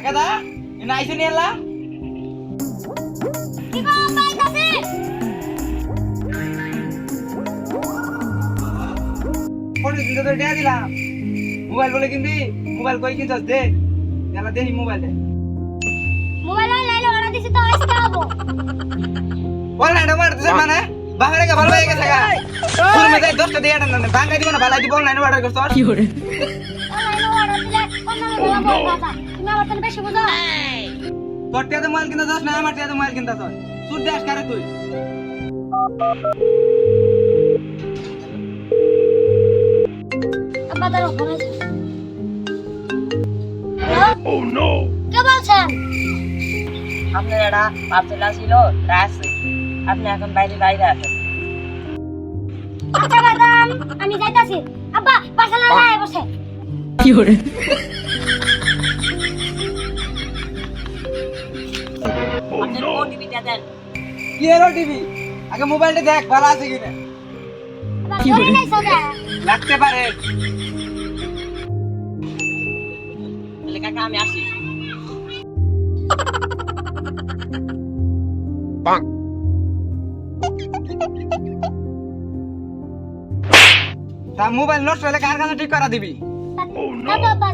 কাকা দা এনা আইছে নিয়ে এলা কি গো পাইতাছি ফোন দিতে তো দেয়া দিলাম মোবাইল বলে কিনবি মোবাইল কই কিনছস দে এলা দেহি মোবাইল দে মোবাইল লাইলে অর্ডার দিছি তো আজকে আবো বল না মার দিছ মানে বাহারে কে ভালো হয়ে গেছে গা তোর মধ্যে 10টা দিয়ে আটা না বাঙ্গাই দিব না ভালাই দিব না অর্ডার করছস কি করে অনলাইনে অর্ডার দিলে অন্য ভালো কথা তুমি আমার থেকে বেশি বুঝো তোর টিয়াতে মোবাইল কিনতে যাস না আমার টিয়াতে মোবাইল কিনতে যাস সুদ দেশ কারে তুই আব্বা দাঁড়ো ফোন আছে ও নো কে বলছেন আপনার একটা পার্সেল আসছিল আসছে আপনি এখন বাইরে বাইরে আছেন আচ্ছা বাদাম আমি যাইতাছি আব্বা পার্সেল আনায় বসে কি করে আপনার ওটিপিটা দেন কি এর টিভি আগে মোবাইলটা দেখ ভালো আছে কিনা কি করে নাই সোজা লাগতে পারে তাহলে কাকা আমি আসি তা মোবাইল নষ্ট হলে কার কাছে ঠিক করা দিবি আব্বা